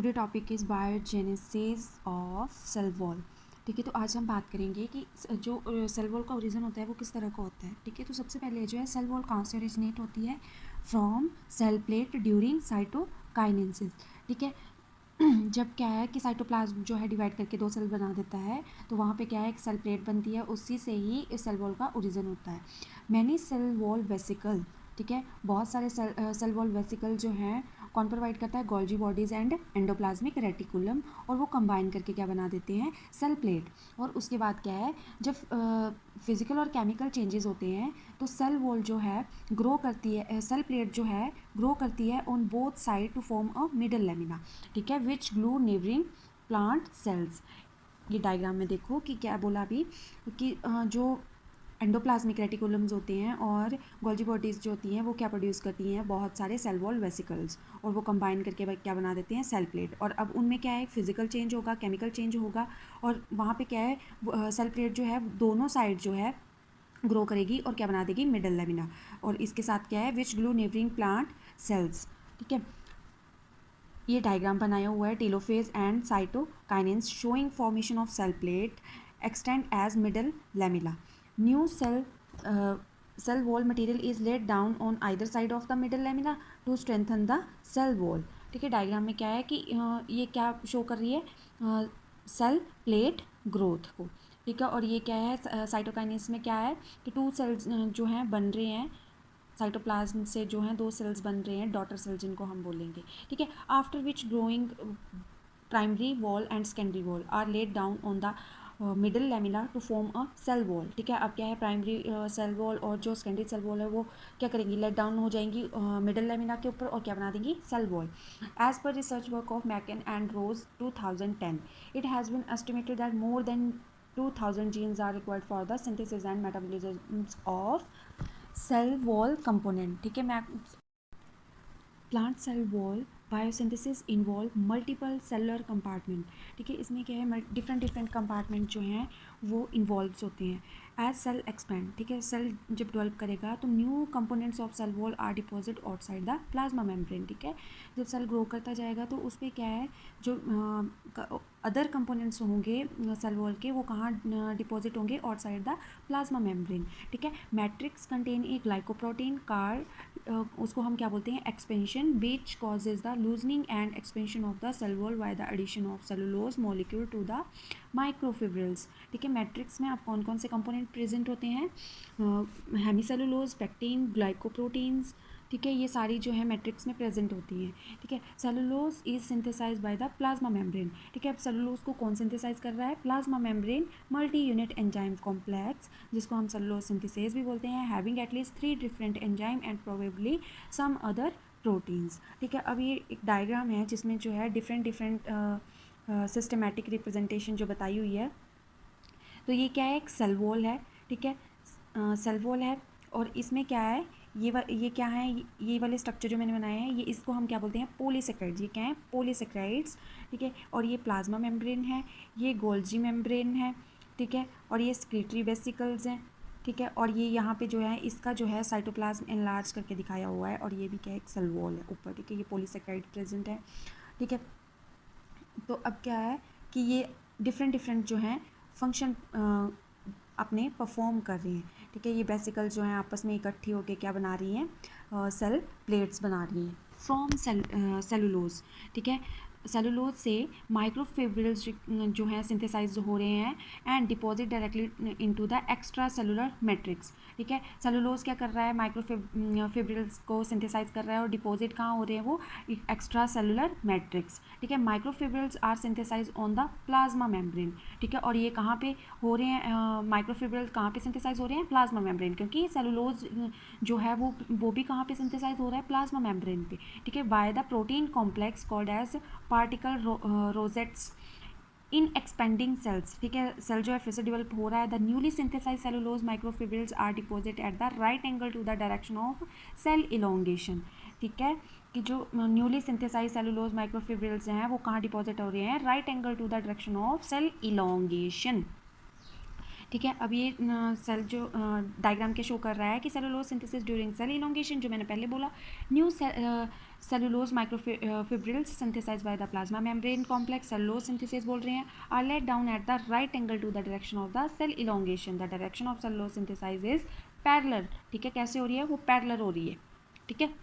Today topic is biogenesis of cell wall. ठीक है, तो आज हम बात करेंगे कि जो सेल वॉल का ओरिजिन होता है वो किस तरह का होता है। ठीक है, तो सबसे पहले जो है सेल वॉल कहाँ से ओरिजिनेट होती है, from cell plate during cytokinesis. ठीक है, जब क्या है कि साइटोप्लाज्म जो है डिवाइड करके दो सेल बना देता है, तो वहाँ पे क्या है एक सेल प्लेट बनती है, उसी से ही इस सेल वॉल का ओरिजिन होता है। मैनी सेल वॉल वेसिकल, ठीक है, बहुत सारे सेल वॉल वेसिकल जो हैं कौन प्रोवाइड करता है, Golgi bodies and endoplasmic reticulum, और वो कंबाइन करके क्या बना देते हैं, सेल प्लेट। और उसके बाद क्या है, जब फिजिकल और केमिकल चेंजेस होते हैं तो सेल वॉल जो है ग्रो करती है, सेल प्लेट जो है ग्रो करती है on both side to form a middle lamina. ठीक है, which glue neighbouring plant cells. ये डायग्राम में देखो कि क्या बोला अभी कि जो एंडोप्लाज्मिक रेटिकुलम्स होते हैं और गोल्जी बॉडीज़ जो होती हैं वो क्या प्रोड्यूस करती हैं, बहुत सारे सेल वॉल वेसिकल्स, और वो कंबाइन करके क्या बना देते हैं, सेल प्लेट। और अब उनमें क्या है, फिजिकल चेंज होगा, केमिकल चेंज होगा, और वहाँ पे क्या है सेल प्लेट जो है दोनों साइड जो है ग्रो करेगी और क्या बना देगी, मिडल लेमिना। और इसके साथ क्या है, which glue neighbouring plant cells. ठीक है, ये डायग्राम बनाया हुआ है, telophase and cytokinesis showing formation of cell plate extend as middle lamella. New cell wall material is laid down on either side of the middle lamina to strengthen the cell wall. ठीक है, diagram में क्या है कि ये क्या show कर रही है, सेल प्लेट ग्रोथ को। ठीक है, और ये क्या है, साइटोकाइनेस में क्या है कि टू सेल्स जो हैं बन रहे हैं, साइटोप्लाज्म से जो हैं दो सेल्स बन रहे हैं, डॉटर सेल जिनको हम बोलेंगे। ठीक है, after which growing primary wall and secondary wall are laid down on the middle lamina to form a cell wall. ठीक है, अब क्या है, प्राइमरी सेल वॉल और जो सेकेंडरी सेल वॉल है वो क्या करेंगी, लेट डाउन हो जाएंगी मिडल लेमिना के ऊपर, और क्या बना देंगी, सेल वॉल। एज पर research work of McCann and Rose 2010, it has been estimated that more than 2000 genes are required for the synthesis and metabolism of cell wall component. ठीक है, मैं plant cell wall biosynthesis involve multiple cellular compartment. ठीक है, इसमें क्या है, different different compartment जो हैं वो इन्वॉल्व होते हैं। एज सेल एक्सपेंड, ठीक है, सेल जब डेवलप करेगा तो new components of cell wall are deposit outside the plasma membrane. ठीक है, जब सेल ग्रो करता जाएगा तो उस पर क्या है, जो अदर कंपोनेंट्स होंगे सेल वॉल के वो कहाँ डिपॉजिट होंगे, आउटसाइड द प्लाज्मा मेम्ब्रेन। ठीक है, मैट्रिक्स कंटेन ए ग्लाइकोप्रोटीन कार, उसको हम क्या बोलते हैं, expansin, which causes the loosening and expansion of the cell wall by the addition of cellulose molecule to the microfibrils. ठीक है, मैट्रिक्स में अब कौन कौन से कंपोनेंट प्रेजेंट होते हैं, हेमीसेलुलोज, पेक्टिन, ग्लाइकोप्रोटीन्स। ठीक है, ये सारी जो है मैट्रिक्स में प्रेजेंट होती हैं। ठीक है, cellulose is synthesize by the plasma membrane. ठीक है, अब सेलुलोज को कौन सिंथेसाइज कर रहा है, plasma membrane multi unit enzyme complex, जिसको हम सेलुलोज सिंथेसेस भी बोलते हैं, having at least 3 different enzyme and probably some other proteins. ठीक है, अब ये एक डायग्राम है जिसमें जो है डिफरेंट डिफरेंट सिस्टमेटिक रिप्रेजेंटेशन जो बताई हुई है। तो ये क्या है, एक सेल वॉल है। ठीक है, सेल वॉल है, और इसमें क्या है, ये क्या है, ये वाले स्ट्रक्चर जो मैंने बनाए हैं, ये इसको हम क्या बोलते हैं, पॉलीसेक्राइड्स। ये क्या है, पॉलीसेक्राइड्स। ठीक है, और ये प्लाज्मा मेम्ब्रेन है, ये गोल्जी मेम्ब्रेन है। ठीक है, और ये सेक्रेटरी वेसिकल्स हैं। ठीक है, और ये यहाँ पे जो है इसका जो है साइटोप्लाज्म एनलार्ज करके दिखाया हुआ है, और ये भी क्या है, एक सेल वॉल है ऊपर। ठीक है, ये पॉलीसेक्राइड प्रेजेंट है। ठीक है, तो अब क्या है कि ये डिफरेंट डिफरेंट जो हैं फंक्शन अपने परफॉर्म कर रही हैं। ठीक है, ये बेसिकल जो हैं आपस में इकट्ठी होकर क्या बना रही हैं, सेल प्लेट्स बना रही हैं फ्रॉम सेलुलोज। ठीक है, सेलुलोज से माइक्रोफिब्रिल्स जो हैं सिंथेसाइज हो रहे हैं and deposit directly into the extra cellular matrix. ठीक है, सेलुलोज क्या कर रहा है, माइक्रोफिब्रिल्स को सिंथेसाइज कर रहा है, और डिपॉजिट कहाँ हो रहे हैं, वो एक्स्ट्रा सेलुलर मैट्रिक्स। ठीक है, microfibrils are synthesize on the plasma membrane. ठीक है, और ये कहाँ पे हो रहे हैं, माइक्रोफिब्रिल्स कहाँ पे सिंथेसाइज हो रहे हैं, प्लाज्मा मेम्ब्रेन, क्योंकि सेलुलोज जो है वो भी कहाँ पे सिंथेसाइज हो रहा है, प्लाज्मा मेम्ब्रेन पे। ठीक है, by the protein complex called as particle rosettes in expanding cells. ठीक है, सेल जो है फिर से डेवलप हो रहा है। The newly synthesize cellulose microfibrils are deposit at the right angle to the direction of cell elongation. ठीक है, कि जो न्यूली सिंथेसाइज सेलुलोज माइक्रोफिब्रिल्स हैं वो कहाँ डिपॉजिट हो रहे हैं, right angle to the direction of cell elongation. ठीक है, अब ये सेल जो डायग्राम के शो कर रहा है कि cellulose synthesis during cell elongation, जो मैंने पहले बोला, new cellulose microfibrils synthesize by the plasma membrane complex cellulose synthesis बोल रहे हैं are laid down at the right angle to the direction of the cell elongation the direction of cellulose synthesize is parallel. ठीक है, कैसे हो रही है, वो पैरेलल हो रही है। ठीक है,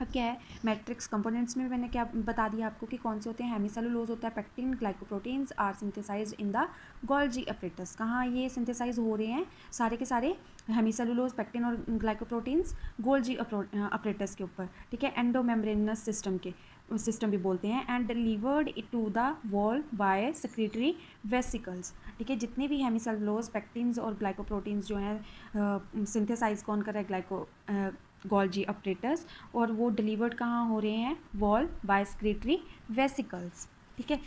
अब क्या है, मैट्रिक्स कंपोनेंट्स में मैंने क्या बता दिया आपको कि कौन से होते हैं, हेमीसेलुलोज होता है, pectin, glycoproteins are synthesized in the Golgi apparatus. कहाँ ये सिंथेसाइज हो रहे हैं, सारे के सारे हेमीसेलुलोज, पेक्टिन और ग्लाइकोप्रोटीन्स गोल्जी अपरेटस के ऊपर। ठीक है, एंडोमेम्ब्रेनस सिस्टम भी बोलते हैं and delivered to the wall by secretory vesicles. ठीक है, जितने भी हेमीसेलुलोज, पेक्टिन्स और ग्लाइकोप्रोटीन्स जो हैं सिंथेसाइज कौन कर रहा है, गोल्जी अपरेटस, और वो डिलीवर्ड कहाँ हो रहे हैं, वॉल बाय सेक्रेटरी वेसिकल्स। ठीक है,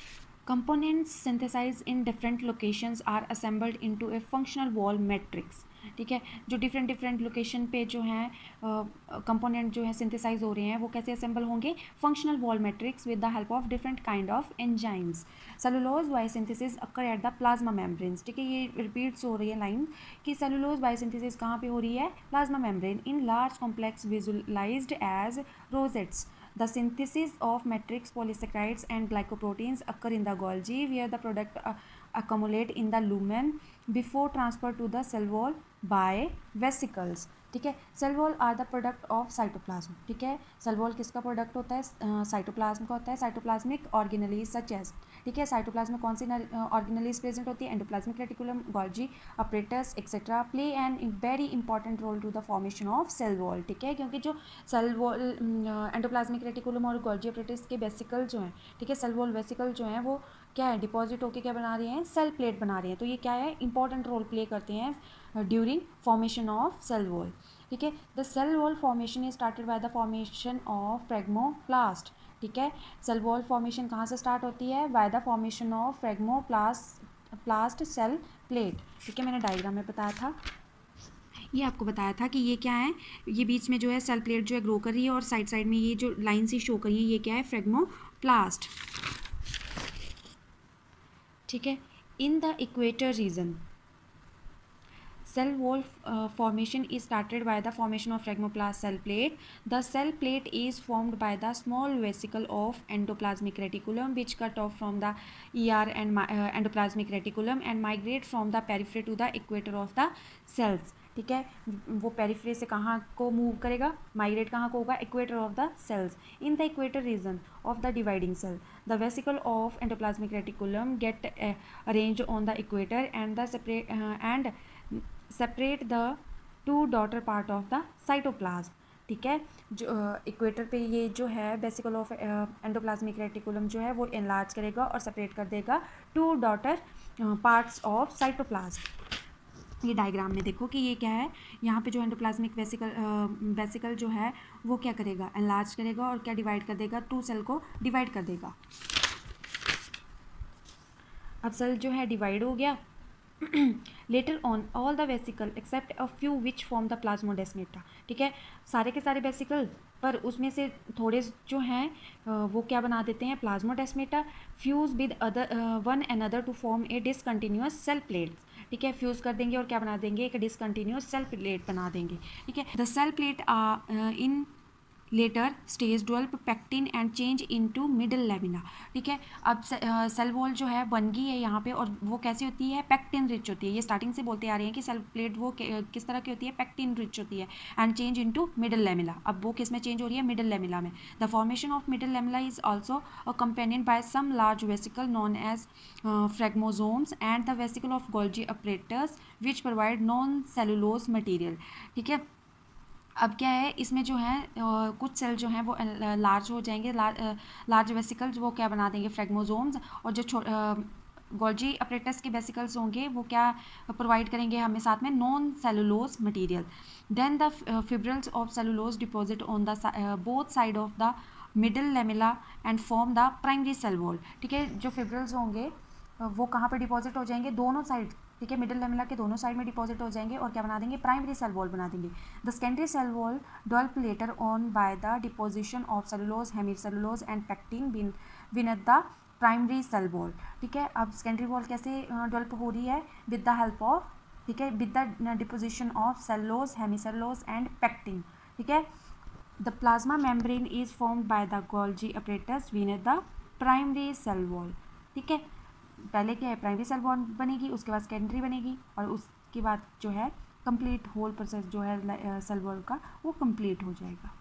components synthesize in different locations are assembled into a functional wall matrix. ठीक है, जो डिफरेंट लोकेशन पे जो हैं कंपोनेंट जो है सिंथेसाइज हो रहे हैं वो कैसे असेंबल होंगे, functional wall matrix with the help of different kind of enzymes. Cellulose biosynthesis occur at the plasma membranes. ठीक है, ये रिपीट्स हो रही है लाइन कि सेलुलोज बायोसिंथेसिस कहाँ पे हो रही है, plasma membrane in large complex visualized as rosettes. The synthesis of matrix polysaccharides and glycoproteins occur in the Golgi where the product accumulate in the lumen before transfer to the cell wall by vesicles. ठीक है, cell wall are the product of cytoplasm. ठीक है, cell wall किसका product होता है, cytoplasm का होता है, साइटोप्लाज्मिक ऑर्गेनेलीज सच एज। ठीक है, साइटोप्लाज्म में कौन सी ऑर्गेनेलीज प्रेजेंट होती है, endoplasmic reticulum, Golgi apparatus etcetera play an very important role to the formation of cell wall. ठीक है, क्योंकि जो सेल वॉल एंडोप्लाज्मिक रेटिकुलम और गोल्जी अपरेटस के वेसिकल जो हैं, ठीक है, सेल वॉल वेसिकल जो हैं वो क्या है, डिपॉजिट होकर क्या बना रहे हैं, सेल प्लेट बना रहे हैं। तो ये क्या है, इंपॉर्टेंट रोल प्ले करते हैं during formation of cell wall. ठीक है, the cell wall formation is started by the formation of phragmoplast. ठीक है, सेल वॉल फॉर्मेशन कहाँ से स्टार्ट होती है, by the formation of phragmoplast cell plate. ठीक है, मैंने डायग्राम में बताया था, ये आपको बताया था कि ये क्या है, ये बीच में जो है सेल प्लेट जो है ग्रो कर रही है और साइड साइड में ये जो लाइन सी शो कर रही है ये क्या है, फ्रेगमोप्लास्ट। ठीक है, in the equator region cell wall formation is started by the formation of phragmoplast cell plate. The cell plate is formed by the small vesicle of endoplasmic reticulum which cut off from the ER and endoplasmic reticulum and migrate from the periphery to the equator of the cells. ठीक है, वो periphery से कहाँ को move करेगा, migrate कहाँ को होगा, equator of the cells. In the equator region of the dividing cell the vesicle of endoplasmic reticulum get arranged on the equator and separate the two daughter part of the cytoplasm. ठीक है, जो equator पे ये जो है vesicle of endoplasmic reticulum जो है वो एनलार्ज करेगा और सेपरेट कर देगा two daughter parts of cytoplasm. ये डायग्राम में देखो कि ये क्या है, यहाँ पे जो एंडोप्लाज्मिक वेसिकल जो है वो क्या करेगा, एनलार्ज करेगा और क्या डिवाइड कर देगा, टू सेल को डिवाइड कर देगा। अब सेल जो है डिवाइड हो गया। Later on all the vesicle except a few which form the plasmodesmata. ठीक है, सारे के सारे वेसिकल पर उसमें से थोड़े जो हैं वो क्या बना देते हैं, plasmodesmata fuse with other one another to form a discontinuous cell plates. ठीक है, फ्यूज़ कर देंगे और क्या बना देंगे, एक डिसकंटिन्यूअस सेल प्लेट बना देंगे। ठीक है, the cell plate in later stage develop pectin and change into middle lamina. ठीक है, अब सेल वॉल जो है बन गई है यहाँ पे और वो कैसी होती है, पेक्टिन रिच होती है। ये स्टार्टिंग से बोलते आ रहे हैं कि सेल प्लेट वो किस तरह की होती है, पेक्टिन रिच होती है and change into middle lamella. अब वो किस में चेंज हो रही है, मिडल लेमिला में। The formation of middle lamella is also accompanied by some large vesicle known as phragmosomes and the vesicle of Golgi apparatus which provide non cellulose material. ठीक है, अब क्या है, इसमें जो है कुछ सेल जो हैं वो लार्ज हो जाएंगे, लार्ज वेसिकल्स वो क्या बना देंगे, फ्रेगमोजोम्स, और जो गोल्जी अपरेटस के वेसिकल्स होंगे वो क्या प्रोवाइड करेंगे हमें साथ में, non cellulose material. Then the fibrils of cellulose deposit on the both side of the middle lamella and form the primary cell wall. ठीक है, जो फिब्रिल्स होंगे वो कहाँ पर डिपॉजिट हो जाएंगे, दोनों साइड। ठीक है, मिडल लेमिला के दोनों साइड में डिपॉजिट हो जाएंगे और क्या बना देंगे, प्राइमरी सेल वॉल बना देंगे। The secondary cell wall develop later on by the deposition of cellulose, hemicellulose and pectin within the primary cell wall. ठीक है, अब सेकेंडरी वॉल कैसे डेवलप हो रही है, विद द हेल्प ऑफ, ठीक है, with the deposition of cellulose, hemicellulose and pectin. ठीक है, the plasma membrane is formed by the Golgi apparatus with the primary cell wall. ठीक है, पहले क्या है, प्राइमरी सेल वॉल बनेगी, उसके बाद सेकेंडरी बनेगी, और उसके बाद जो है कंप्लीट होल प्रोसेस जो है सेल वॉल का वो कंप्लीट हो जाएगा।